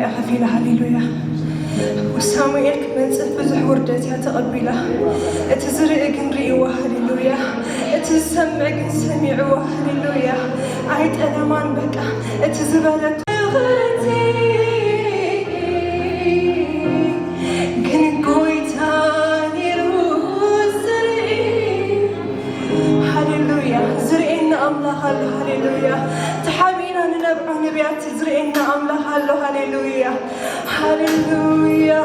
يا خفيلة هاليلويا وسامويل كمنصف بزح وردتها تقبله اتزرق كنريوا هاليلويا اتسمع كنسمعوا هاليلويا عيد ألمان بكا اتزبلت غلتي كنقويتاني روزري هاليلويا زرقنا الله هاليلويا تحامينا ننبع نبيات زرقنا الله هاليلويا هاليلويا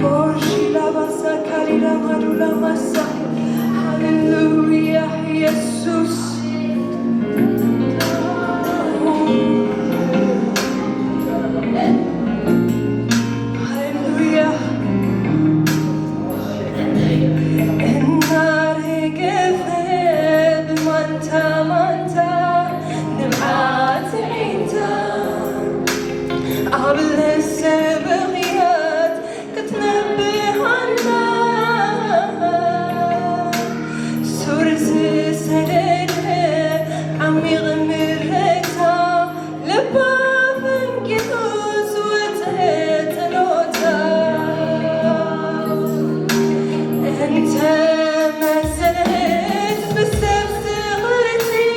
خوشي لا بسا كاريلا مارولا مسا هاليلويا يسوس هاليلويا النار قفل مانتا نبعات عينتا قبل السبغيات كتنبه عنا سورز سلالها عم يغمرتا لباب انقذوز وتهتلوتا انت ما زلت بالسبس غرتي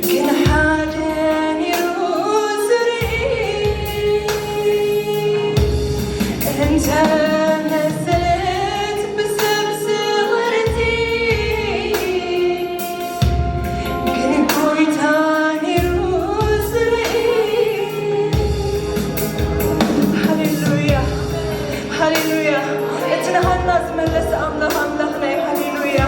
كن حاجاني روزري انت ما زلت بالسبس غرتي كن كويتاني روزري هاليلويا هاليلويا اتنها الناس ملس أملخنا هاليلويا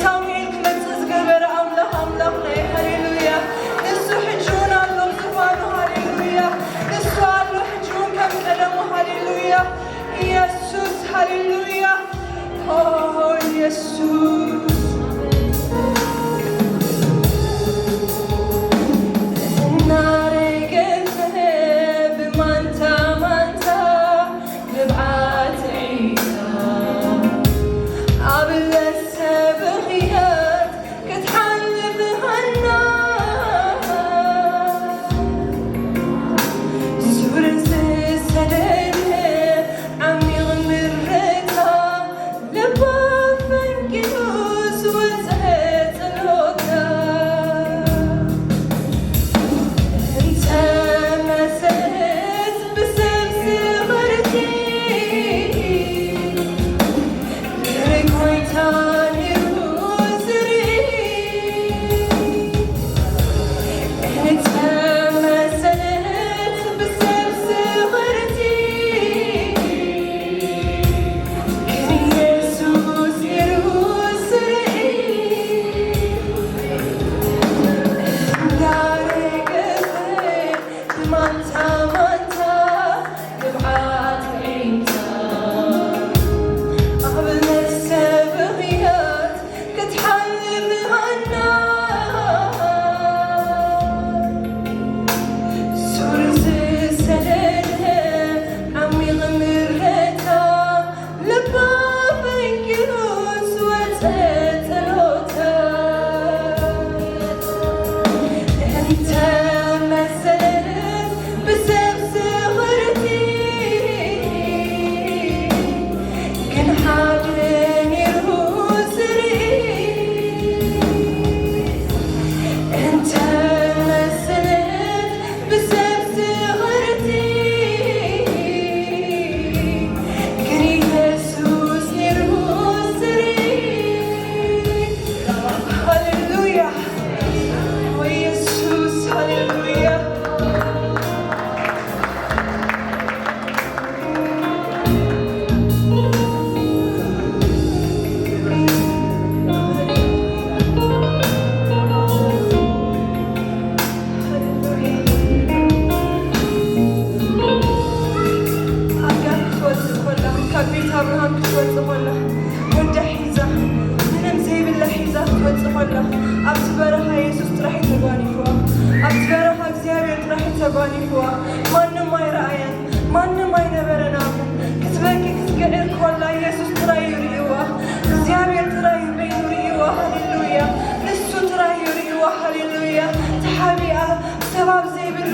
ساميل كمتز قبر أملخنا هاليلويا نسو حجون الله زفانو هاليلويا نسو الله حجون كم قدمو هاليلويا يسوس هاليلويا أوه يسوس النار قلبها بمانتا نبعات عيسى قبل السبغيات كتحلب هالنار سورز سلالها عم يغمر ريتها لباب انقذوز وزهت الهدى انت ما زلت بسبس غرتي كويتاني روزري انت ما زلت بسبس غرتي كن يسوس يروزري داري قفل مانتا نبعات عينتا قبل السبغيات كتحلب هالنار سورز سلالها عم يغمر ريتها لباب انقذوز وتهتلوتا انت ما زلت بسبس غرتي كن حاجاني روزري انت ما زلت بسبس غرتي كن يسوس روزري هاليلويا ويسوس هاليلويا أرجع كتوزع ولا كبيت أبراهام كتوزع ولا ودع حيزة منم زي بالله حيزة كتوزع ولا أبتبرها يسوس تراحي تباني فوا أبتبرها እግዚአብሔር تراحي تباني فوا ማንም አይራአየን ማንም አይነበረናም ክትበቂ ክትገድር ኮላ ኢየሱስ ትራይ ይሪዋ እግዚአብሔር ትራይ በይሪዋ ሃሌሉያ ንሱ ትራይ ይሪዋ ሃሌሉያ ተሐቢአ ሰባብ ዘይ ብሉ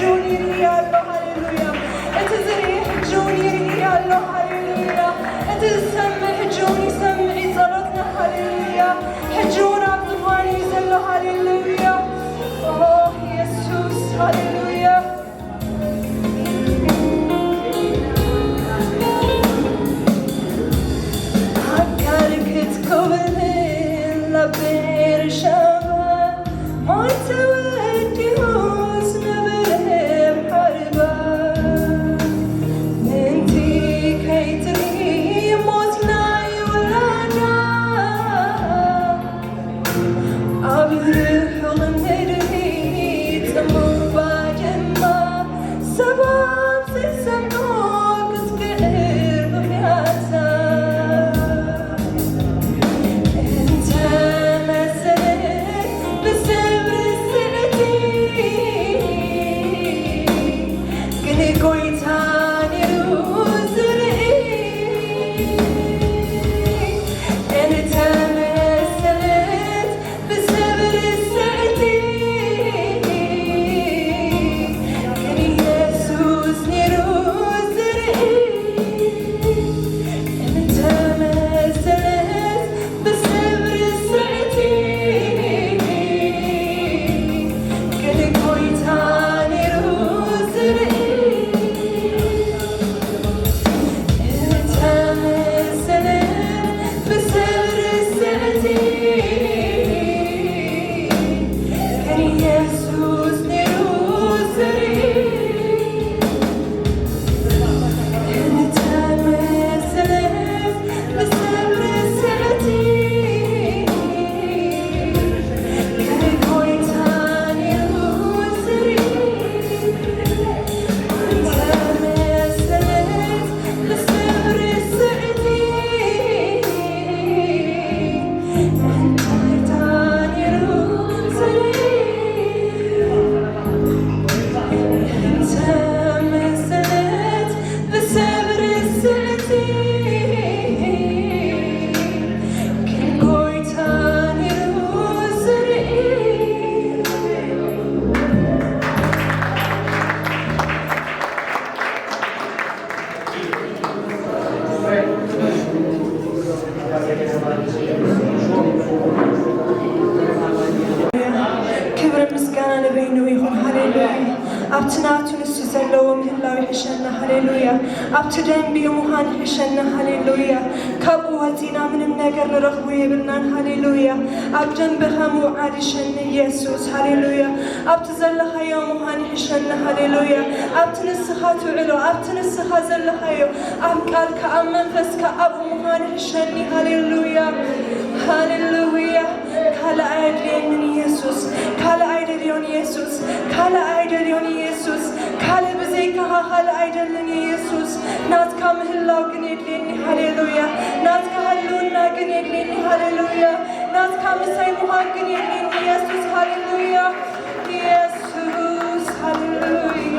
ሕجውን ይርኢ ኣሎ ሃሌሉያ እቲ ዝርኢ ሕጅውን ይርኢ ኣሎ ሃሌሉያ እቲ ዝሰምዕ ሕጅውን ይሰምዕ ጸሎትና ሃሌሉያ ሕጅውን ኣብ ዝፋን እዩ ዘሎ ሃሌሉያ ኢየሱስ ሃሌሉያ አካል ክትኮብልን ለብሔር ሸማ ማይ ተወዲሁስ ነብርህም ሓርባ ምንቲ ከይትርኢ ሞትናይ ውላዳ ኣብ ርሑቕ ምድሪ ጽምባ ድማ ሰባት ዘይሰምዖ ክትክእል ብፍያሳ እንተ መሰለኝ ብሰብሪ ስእቲ ግን ጎይታ ነይሩ ዝርኢ እንተ መሰለኝ ብሰብሪ ስእቲ ግን ኢየሱስ ነይሩ ዝርኢ እንተ መሰለኝ ብሰብሪ ስእቲ ግን ጎይታ ነይሩ ዝርኢ እንተ መሰለኝ ብሰብሪ ስእቲ ግን ኢየሱስ ነይሩ ዝርኢ እንተ መሰለኝ ብሰብሪ ስእቲ ግን ጎይታ ነይሩ ዝርኢ እንተ መሰለኝ ብሰብሪ ስእቲ ጎይታ ነይሩ ዝርኢ እንተ መሰለኝ ብሰብሪ ስእቲ ግን ጎይታ ነይሩ ዝርኢ ክብሪ ምስጋና ንበይኑ ይኹን ሃሌሉያ ኣብቲ ናቱ ንሱ ዘለዎ ምህላው ይሕሸና ሃሌሉያ ኣብቲ ደንቢኡ ምዃን ይሕሸና ሃሌሉያ ካብኡ ወፂና ምንም ነገር ንረኽቦ የብልናን ሃሌሉያ ኣብ ደንብኻ ምውዓድ ይሸኒ ኢየሱስ ሃሌሉያ ኣብቲ ዘለኻዮ ምዃን ይሕሸና ሃሌሉያ ኣብቲ ንስኻ ትውዕሎ ኣብቲ ንስኻ ዘለኻዮ ኣብ ቃልካ ኣብ መንፈስካ ኣብኡ ምዃን ይሕሸኒ ሃሌሉያ ሃሌሉያ ካልእ ኣይድልየንን ኢየሱስ ካልእ ኣይደልዮን ኢየሱስ ካልእ ኣይደልዮን ኢየሱስ ካልእ ብዘይካኻ ካልእ ኣይደልን ኢየሱስ ናትካ ምህላው ግን የድልየኒ ሃሌሉያ ናትካ ህልውና ግን የድልየኒ ሃሌሉያ ናትካ ምሳይ ምዃን ግን የድልየኒ ኢየሱስ ሃሌሉያ ኢየሱስ ሃሌሉያ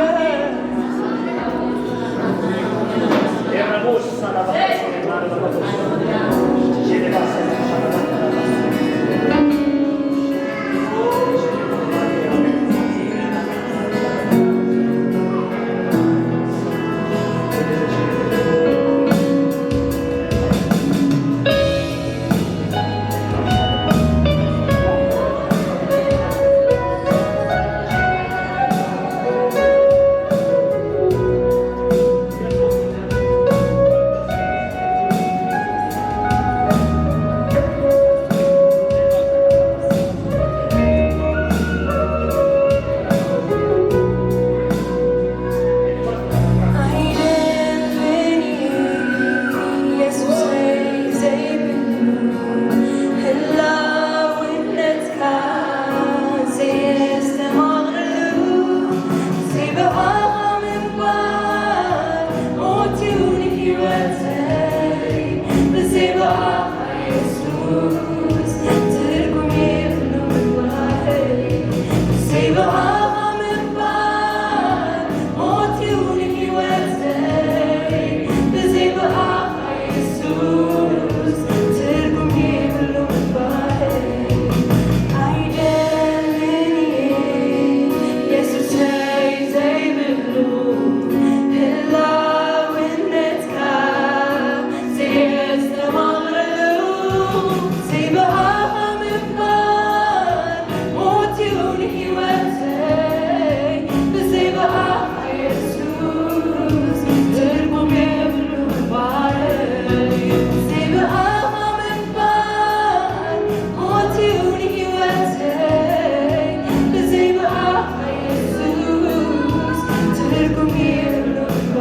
Come here, look at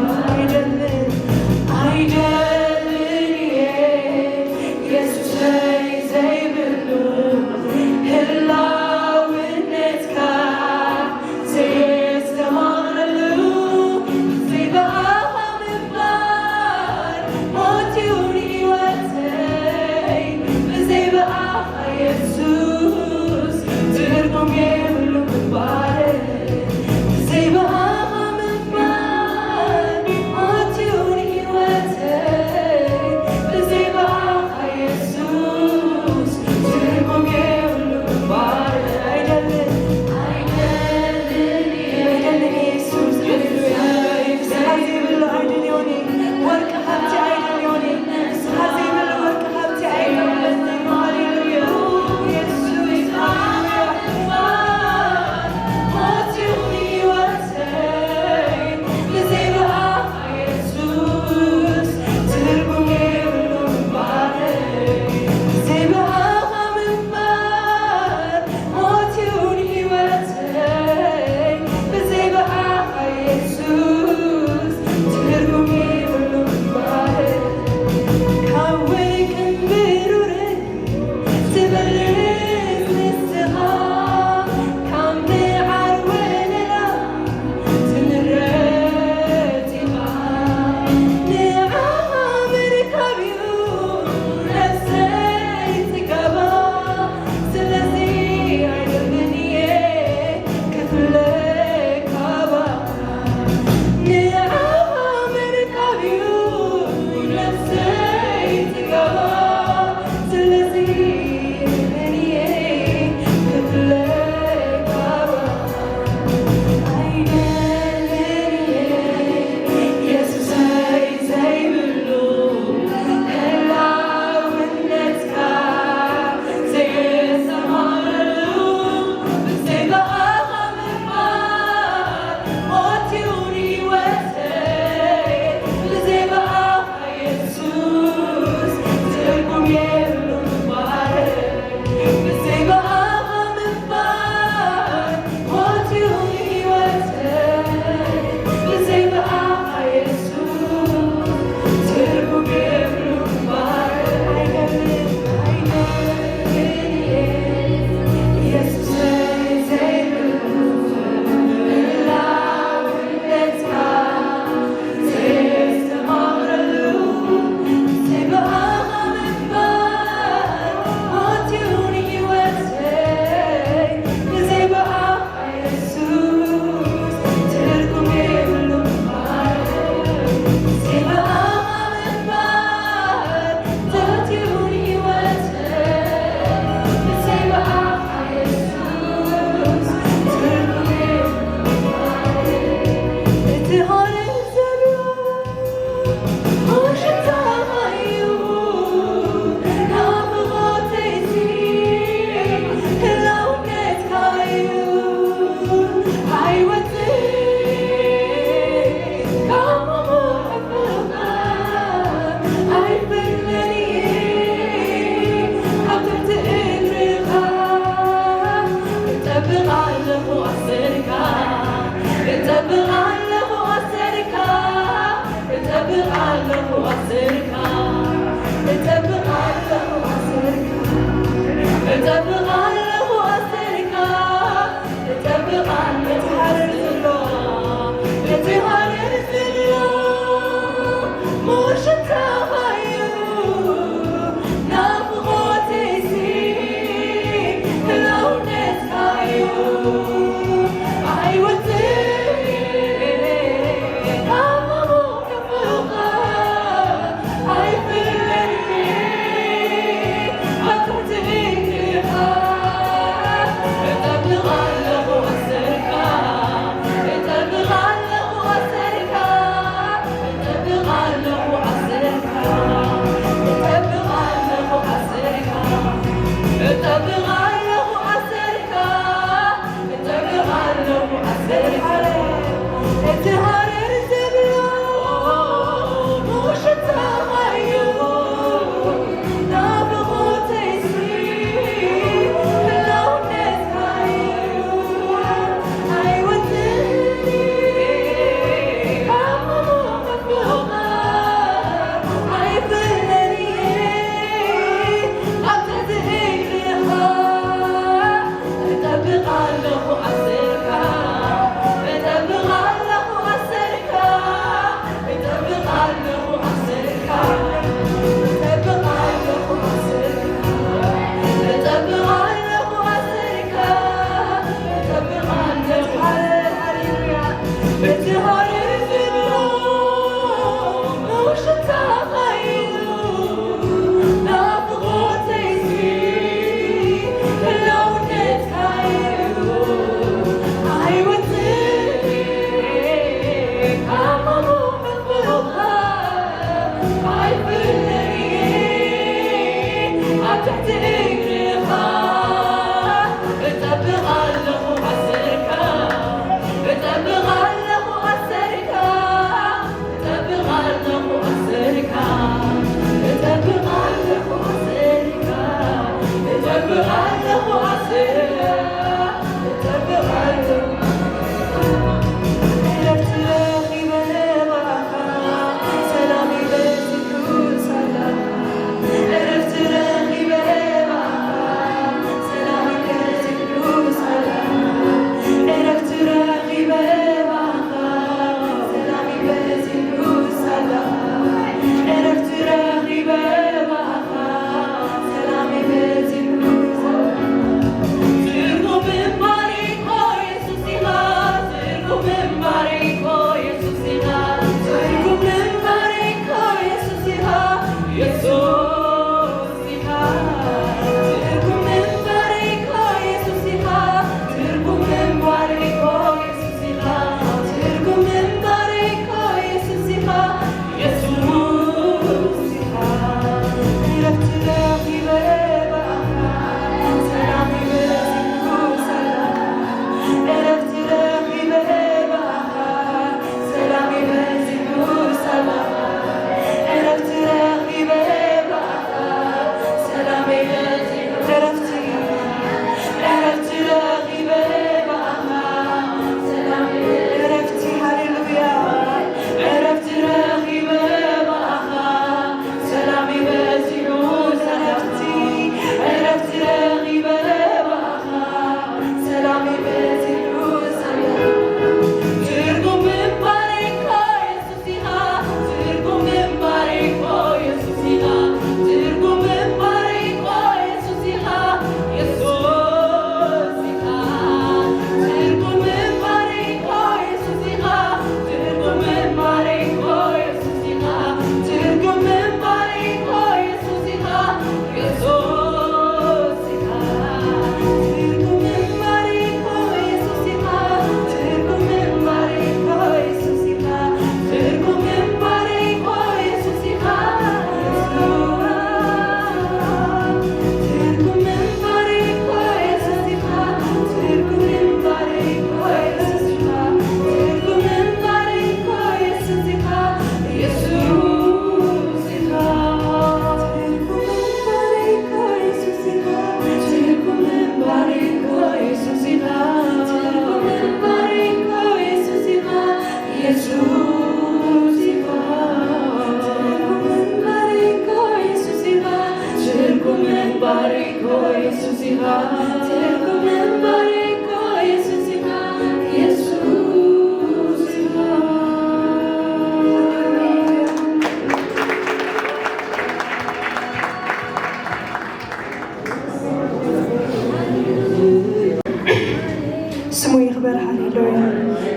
ስሙ ይክበር። ሃሌሉያ።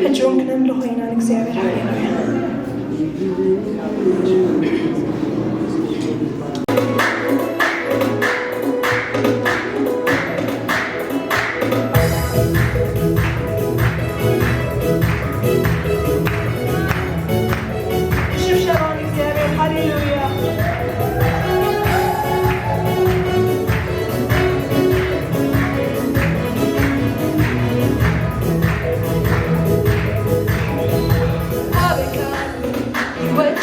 ሕጂውን ክነምልኾ ኢና ንእግዚኣብሔር። ሃሌሉያ። What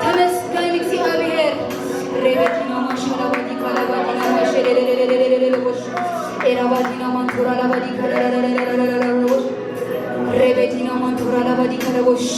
ተመስገን Erabadina mantura labadi kararararararararararosh. Rebedina mantura labadi karabosh.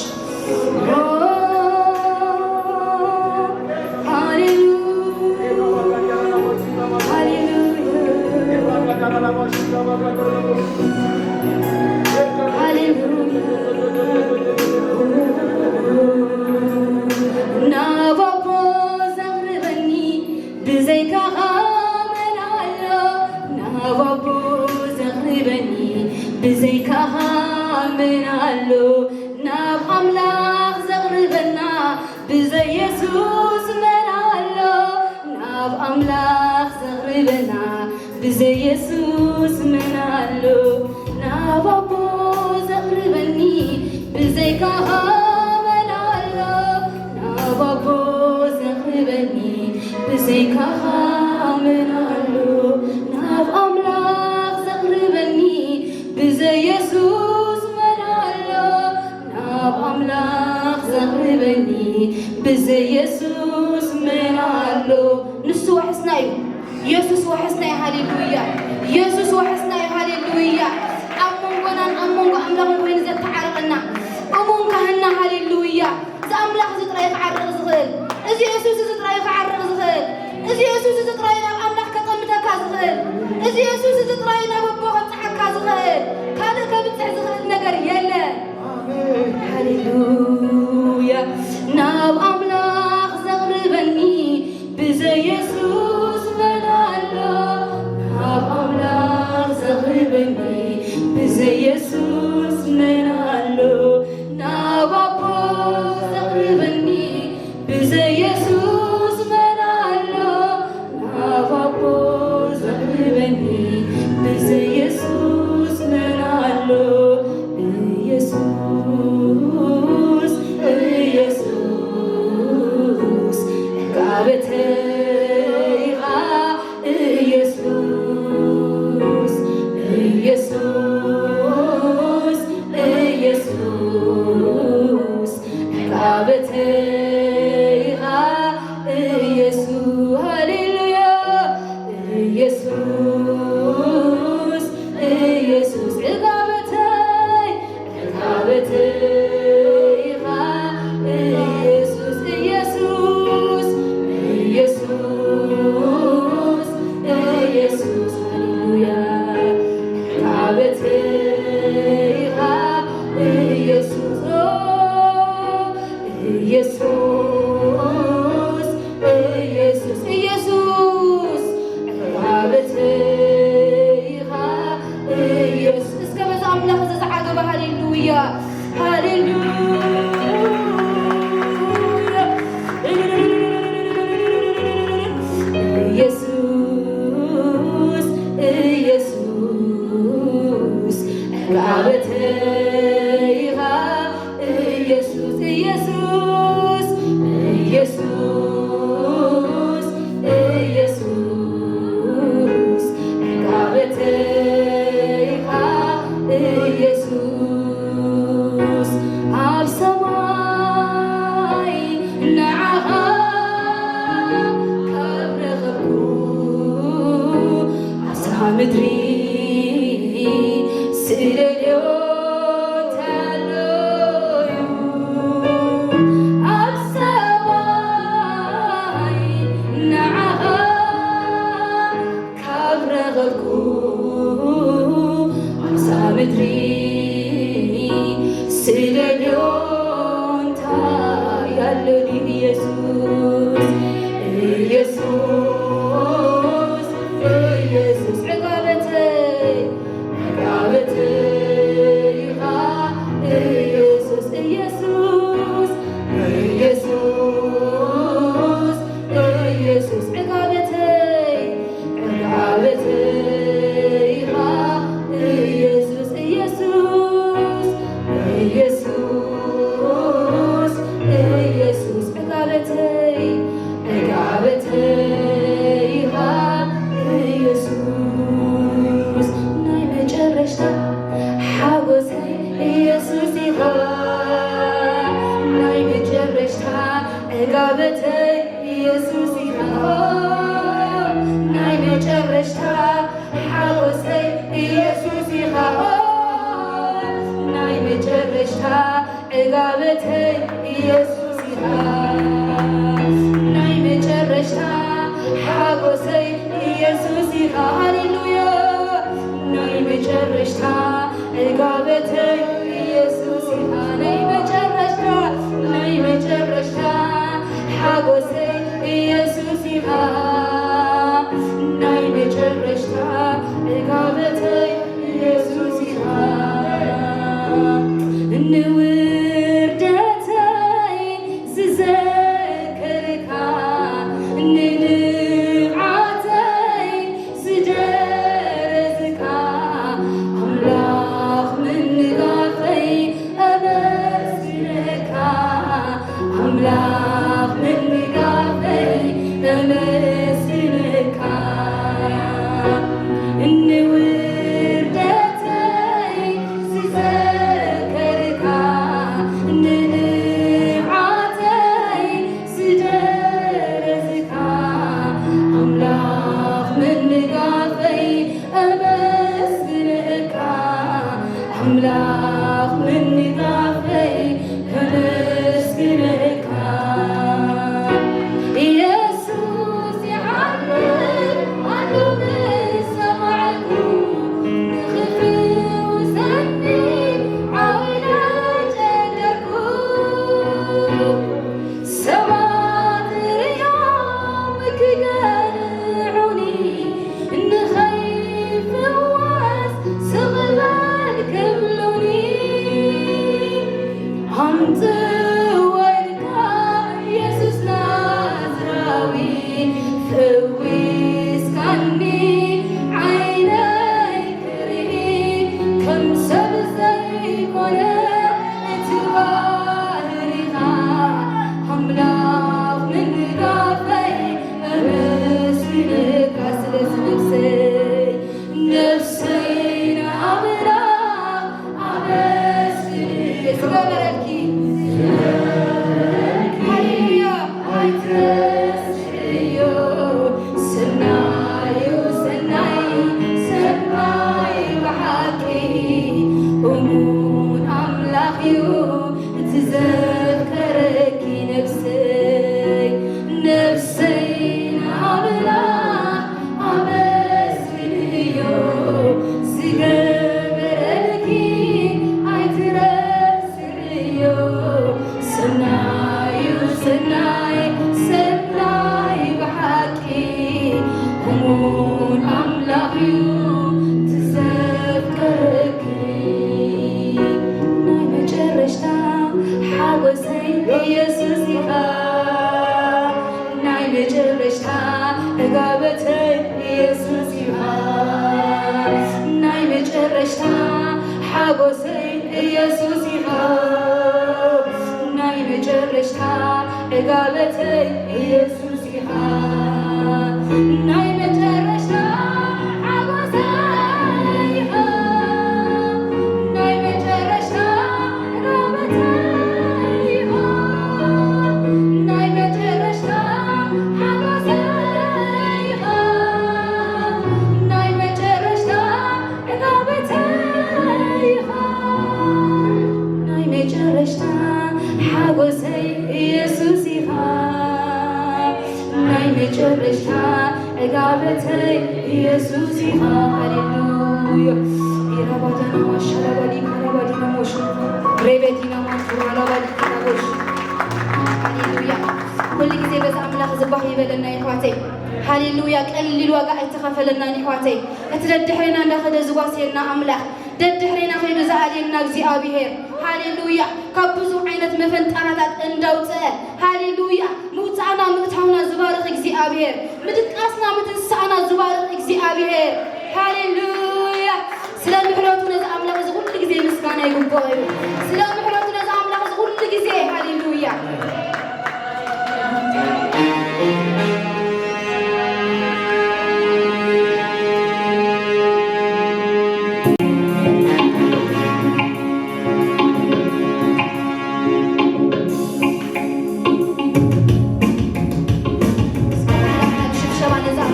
Jesus menalo na babo zagribani bizeka menalo na babo zagribani bizeka menalo na amlak zagribani bize Jesus menalo na amlak zagribani bize Jesus menalo نسوا حسناي يسوع وحسناي هاليلويا يسوع وحسناي هاليلويا أمون بنان أمون أملاك وين زت تعرقنا أمون كهنا هاليلويا زأملاك زت رايح عرق زغل إزي يسوع زت رايح عرق زغل إزي يسوع زت رايح أملاك كقمتك زغل إزي يسوع زت رايح ببوها تحك زغل كذا كبت زغل نجار يلا هاليلويا ناب أملاك زغل بني بزي يسوع بزي يسوس منالو نابابو زغربني بزي يسوس منالو نابابو زغربني بزي يسوس منالو يسوس يسوس كابتي Nai መጨረሻ ሓጎሰይ ኢየሱስ ኢኻ ናይ መጨረሻ ዕጋበተይ ኢየሱስ ኢኻ ናይ መጨረሻ ሓጎሰይ ኢየሱስ ኢኻ ሃሌሉያ ናይ መጨረሻ ዕጋበተይ ኢየሱስ ኢኻ ናይ መጨረሻ ሓጎሰይ ኢየሱስ ኢኻ ናይ መጨረሻ ዕጋበተይ ኢየሱስ ኢኻ ንውርደተይ ዝዘክርካ ንንብዓተይ ዝደረዝካ ኣምላኽ ምንጋፈይ ኣመስግነካ ኣምላኽ ምንጋፈይ ኣመስግነካ ንውርደተይ ዝዘክርካ ንንብዓተይ ዝደረዝካ ኣምላኽ ምንጋፈይ ኣመስግነካ ኣምላኽ ምንጋፈይ ኣመስግነካ ኢየሱስ ይዓብር ኣሎ ንሰማዕኩ ንኽፍውሰኒ ዓዊና ጨደርኩ ሰባት ርዮም ክገንዑኒ ንኸይፍወስ ስቕበል ክብሉኒ ኣምጽወልካ ኢየሱስ ናዝራዊ ፍዊስካኒ ዓይነይ ክርኢ ከም ሰብ ዘይኮነ እቲ ባህሪኻ ኣምላኽ ምንጋፈይ ኣመስግነካ ስለዚ ነፍሰይ ንኣምላኽ ኣመስግን ዝገበረልኪ ሃሌሉያ ኣይትረስዮ ሰናይ ብሓቂ እሙን ኣምላኽ እዩ ትዘከረኪ ነፍሰይ ንኣምላኽ ኣመስግንዮ ዝገበረልኪ ኣይትረስዮ ሰናይ ብሓቂ እሙን ኣምላኽ እዩ ትዘከረኪ ናይ መጨረሻ ሓጎሰይ ኢየሱስ ኢኻ ናይ መጨረሻ ዕጋበተይ ኢየሱስ ኢኻ ናይ መጨረሻ ሓጎሰይ ኢየሱስ ኢኻ ናይ መጨረሻ ዕጋበተይ ኢየሱስ ኢኻ ናይ መጨረሻ ሓጎሰይ ኢኻ ናይ መጨረሻ ዕጋበተይ ኢኻ ናይ መጨረሻ ሓጎሰይ ኢኻ ናይ መጨረሻ ዕጋበተይ ኢኻ ናይ መጨረሻ ሓጎሰይ ኢየሱስ ኢኻ ናይ መጨረሻ ዕጋበተይ ኢየሱስ ኢኻ ሃሌሉያ ኢራባዳና ማሻላባዲ ካራባዲና ሞሽ ሬቤቲና ማንቱራላባዲ ካራቦሽ ሃሌሉያ ኩሉ ጊዜ በዛ ኣምላኽ ዝባህ ይበለና ይሕዋተይ ሃሌሉያ ቀሊል ዋጋ ኣይተኸፈለና ይሕዋተይ እቲ ደድሕሬና እንዳኸደ ዝዋስየና ኣምላኽ ደድሕሬና ኸይዱ ዝኣልየና እግዚኣብሔር ሃሌሉያ ካብ ብዙሕ ዓይነት መፈንጣራታት እንዳውፅአ ሃሌሉያ ምውፃእና ምእታውና ዝባርኽ እግዚኣብሔር ምድቃስና ምትንሳእና ዝባርኽ እግዚኣብሔር ሃሌሉያ ስለ ምሕረቱ ነዚ ኣምላኽ እዚ ኩሉ ጊዜ ምስጋና ይግብኦ እዩ ስለ ምሕረቱ ነዚ ኣምላኽ እዚ ኩሉ ጊዜ ሃሌሉያ شبان نزاع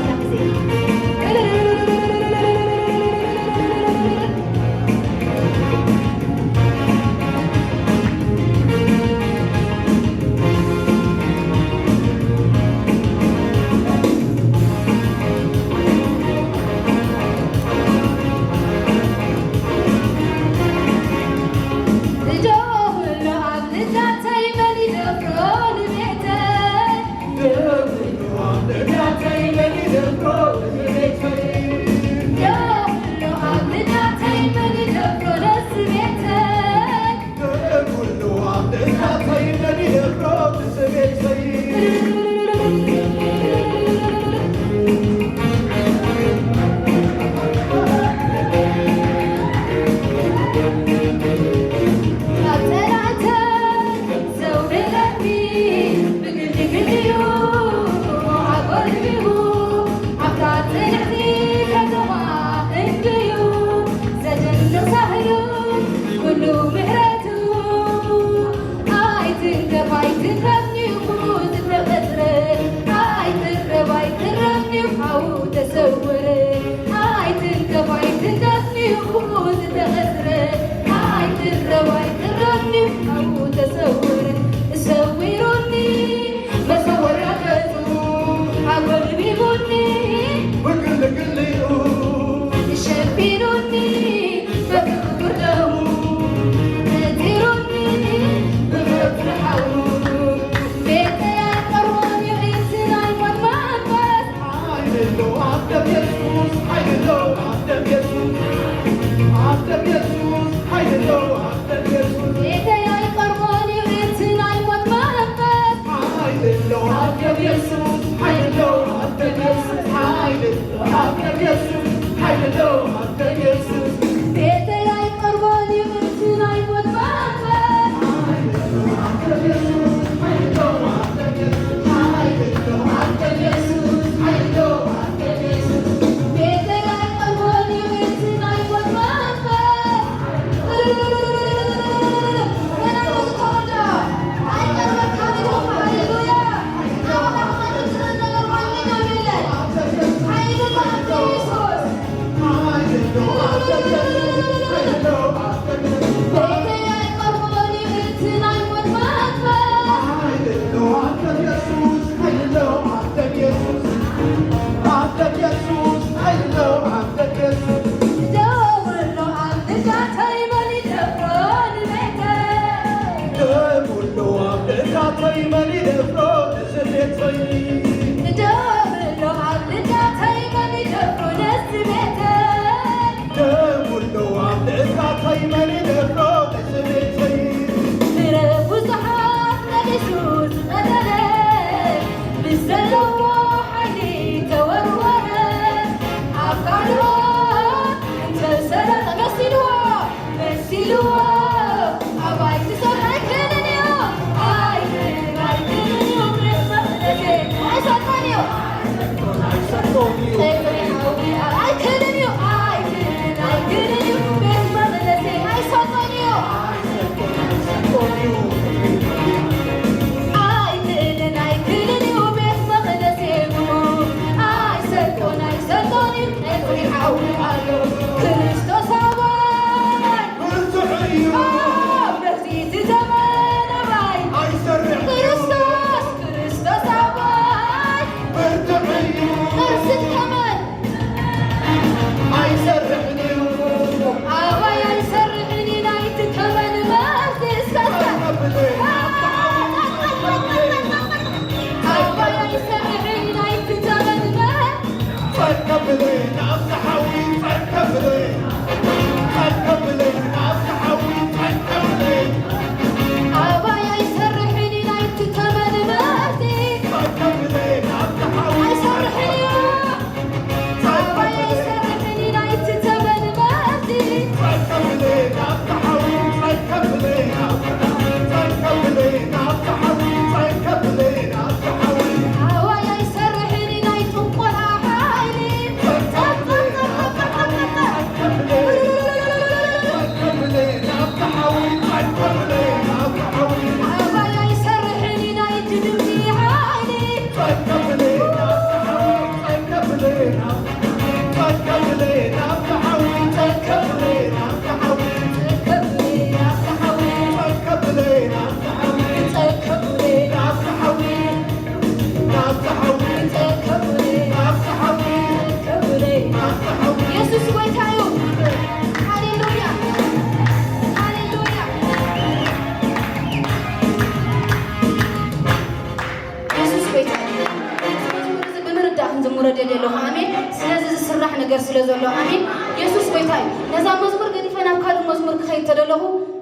ነገር ስለዘሎ አሜን ኢየሱስ ጎይታይ ነዛ መዝሙር ገዲ ፈናም ካሉ መዝሙር ከይ ተደለሁ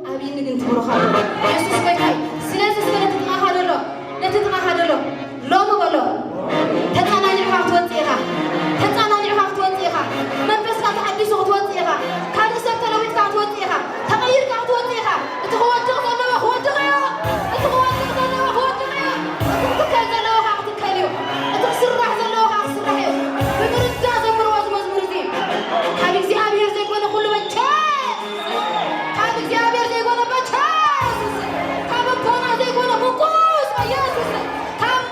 አብይ ንግን ትብሮሃለ ኢየሱስ ጎይታይ ስለዚህ ስለተ ተማሃደሎ ለተተማሃደሎ ሎሞ በሎ ተጣናኝ ሀፍት ወጥይኻ ተጣናኝ ሀፍት ወጥይኻ መንፈስካ ተሐዲሱ ወጥይኻ ካንሰተ ለዊት ካት ወጥይኻ ተቀይር ካት ወጥይኻ እትወድቕ ዘለው ወድቕዮ እትወድቕ ዘለው ወድቕዮ እትከል ዘለው ክትከልዩ እትስራሕ ዘለው ክትስራሕዮ በምርዳ ዘምሮ መዝሙር እዚ ካብ እግዚአብሔር ዘይኮነ ኩሉ በቻ ካብ እግዚአብሔር ዘይኮነ በቻ ካብ ቦና ዘይኮነ ሙቁስ ኢየሱስ ካብ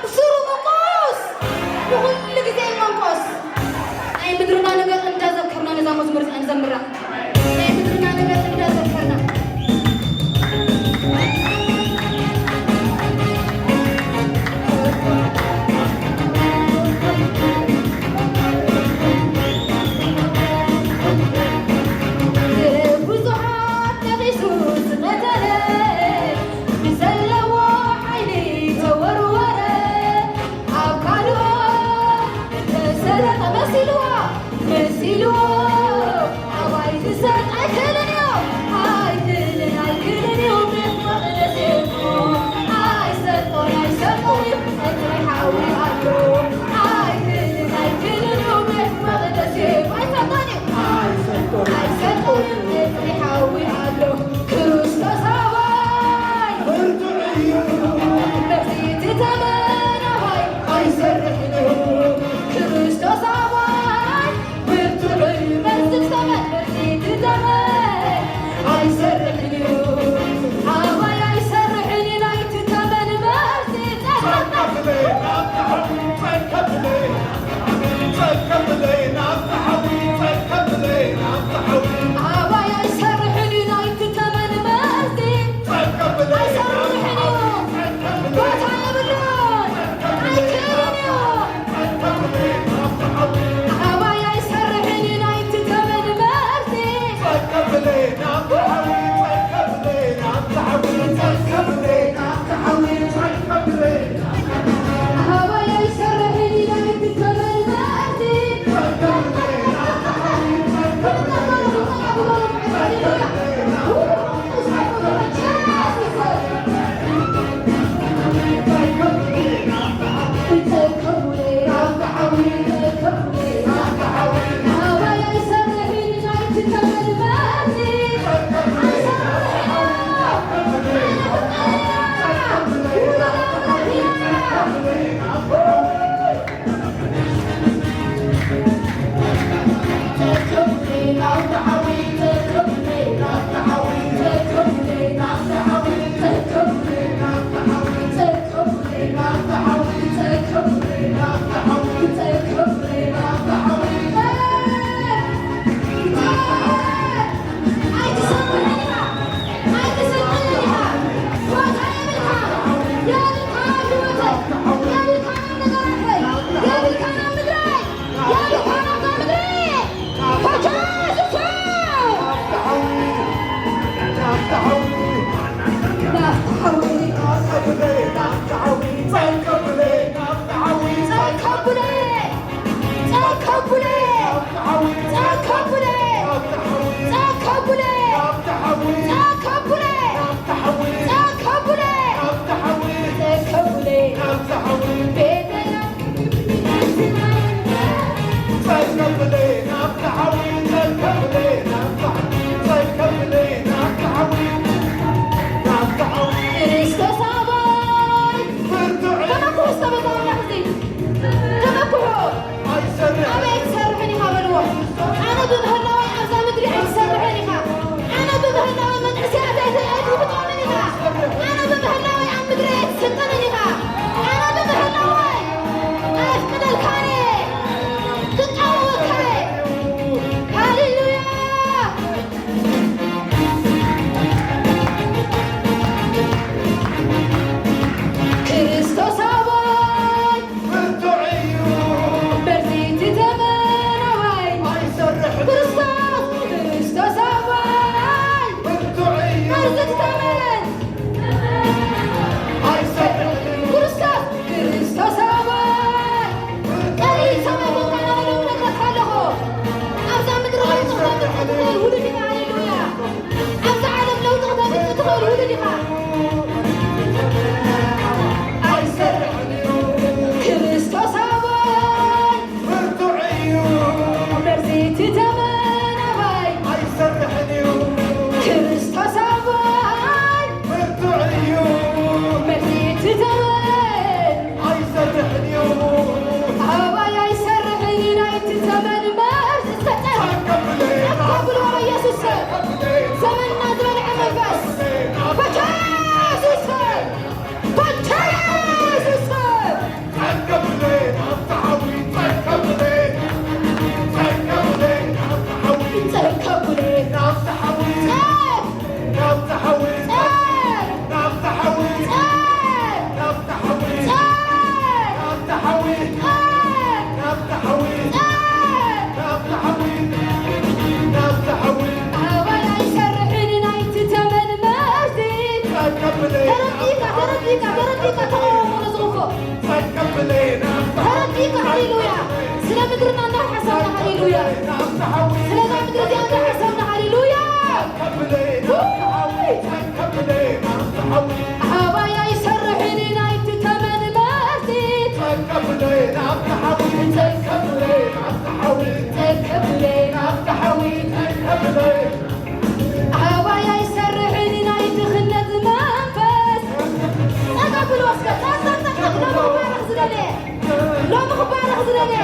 لا مخبارك زلالي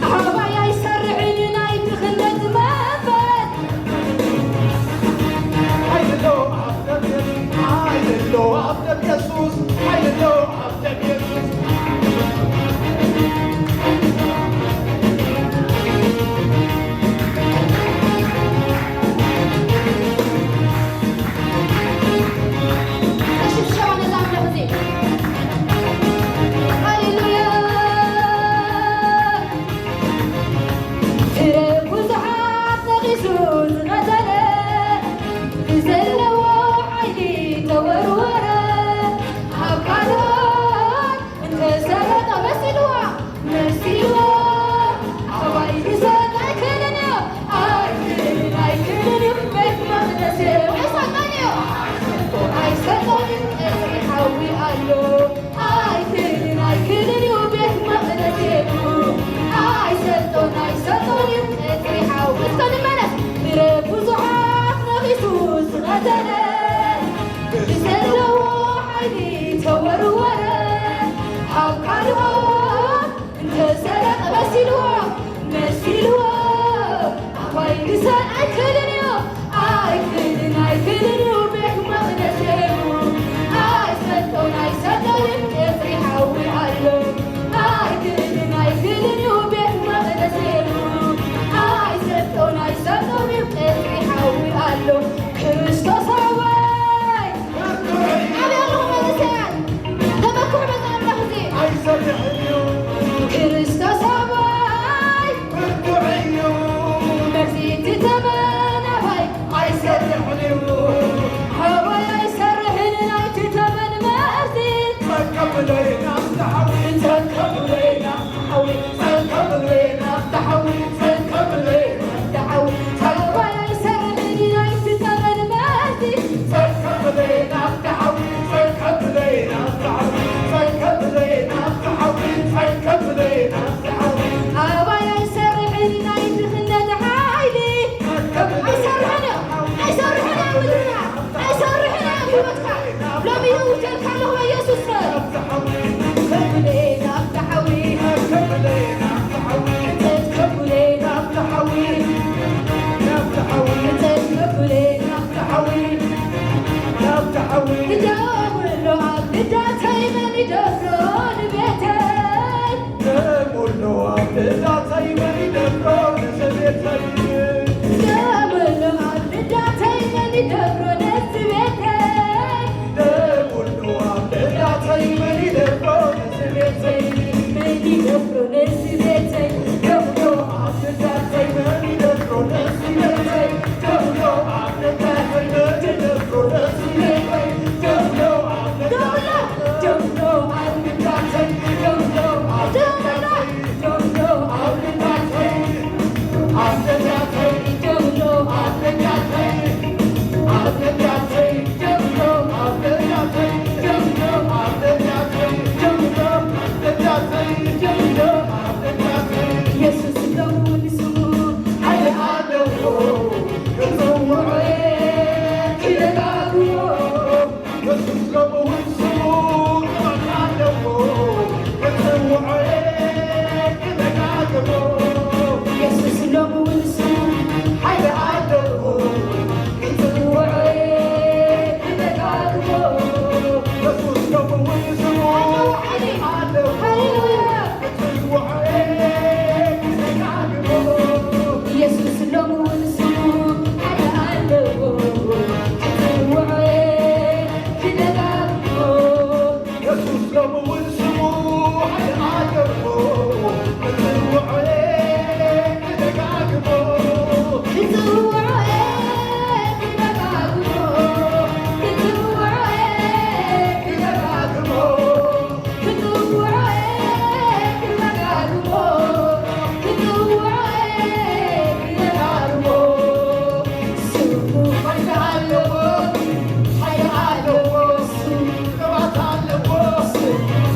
هوا يا يسرعين نايت خلت مافت حيلو عبد يسوس حيلو عبد يسوس حيلو عبد يسوس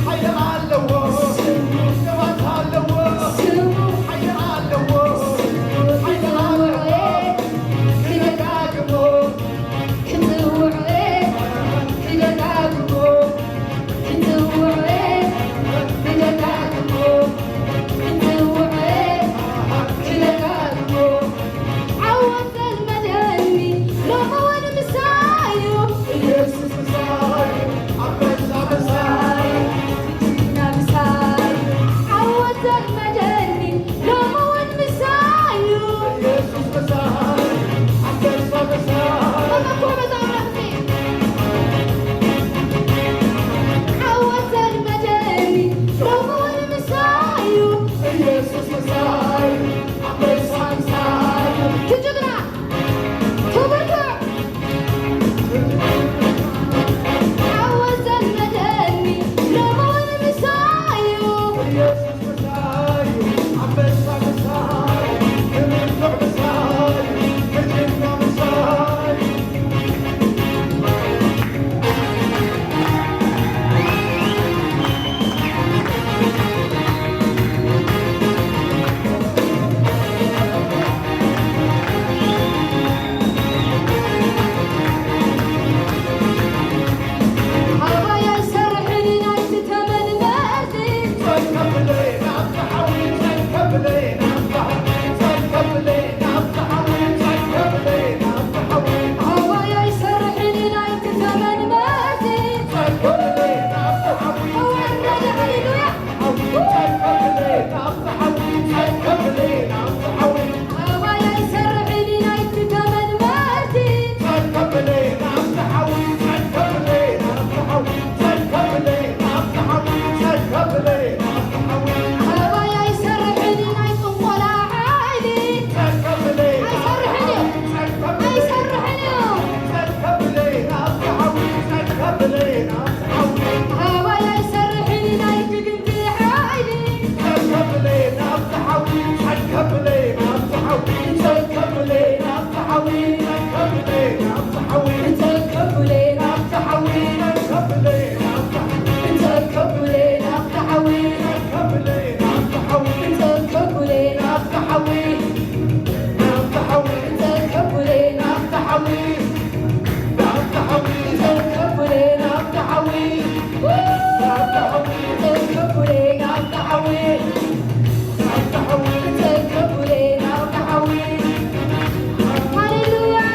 حي على تكبرين أو تحوين تكبرين أو تحوين هللويا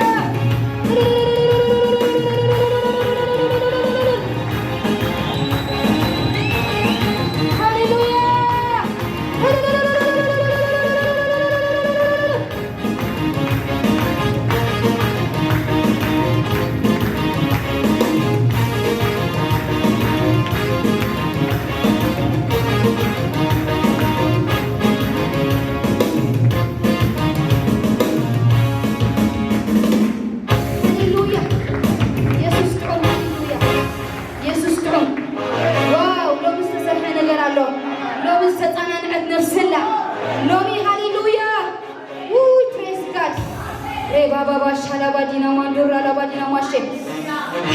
ባባባሻላባዲና ማንዶራ ላባዲና ማሸ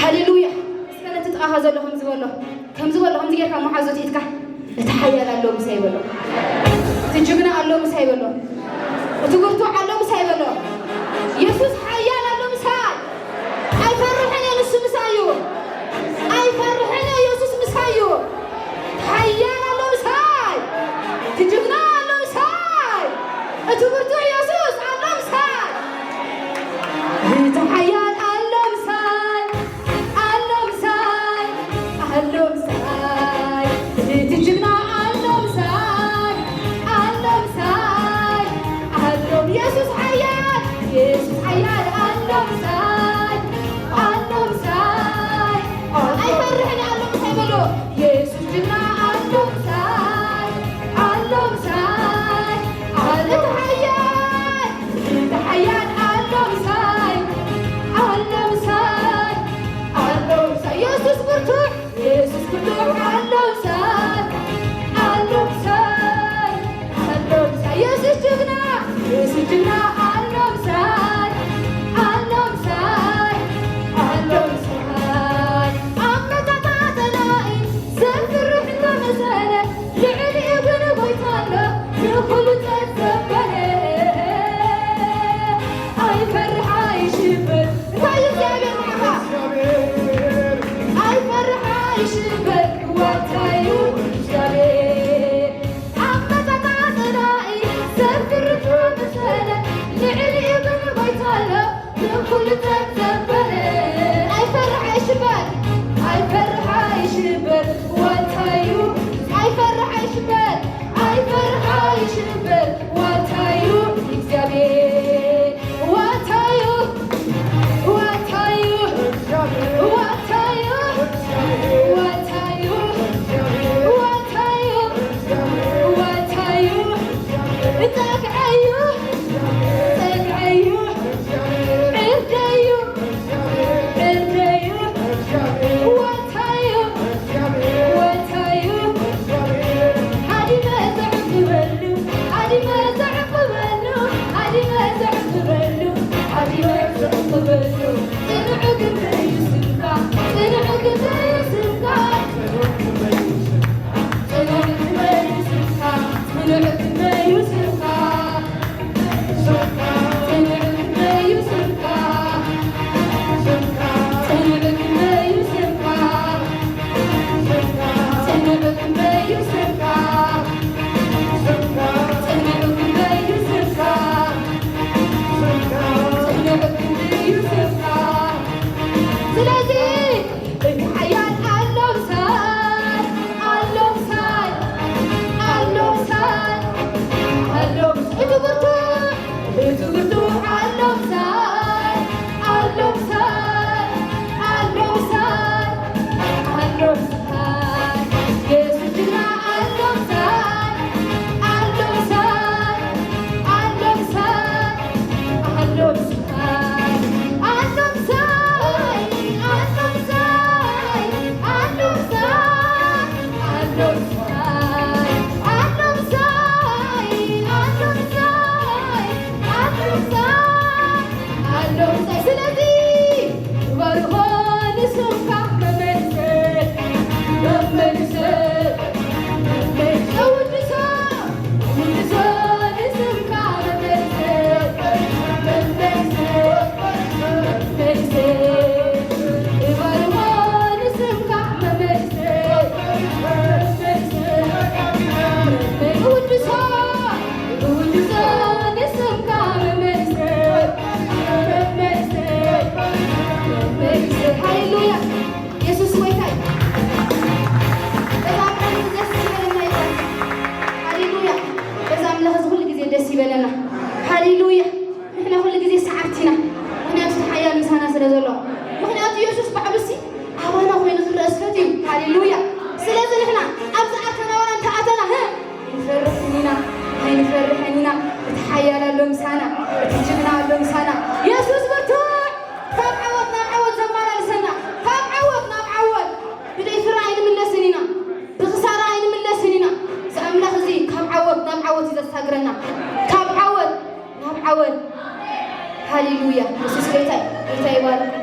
ሃሌሉያ እስከነ ተጣሃ ዘለኹም ዝበሎ ከም ዝበሎ ከም ዝጌርካ መሓዞት ኢትካ እቲ ሓያል ኣሎ ምሳይ ይበሎ እቲ ጅግና ኣሎ ምሳይ ይበሎ እቲ ጉርቱ ኣሎ ምሳይ ይበሎ ኢየሱስ ሓያል ኣሎ ምሳይ ኣይፈርሕን ንሱ ምሳዩ ኣይፈርሕን ኢየሱስ ምሳዩ ሓያል ኣሎ ምሳይ እቲ ጅግና ኣሎ ምሳይ እቲ ጉርቱ ኢየሱስ ኣሎ ምሳይ تحيان اللمساي اللمساي اللمساي تجينا اللمساي اللمساي اللم يسوع حيان يسوع حيان جبنا لمسنا يسوس برتوع كاب عوض زمان لسنا كاب عوض بدي فرعين من لسنينا بخسارين من لسنينا سأملخ زي كاب عوض إذا استقرنا كاب عوض هاليلويا يسوس بيتاي يبارك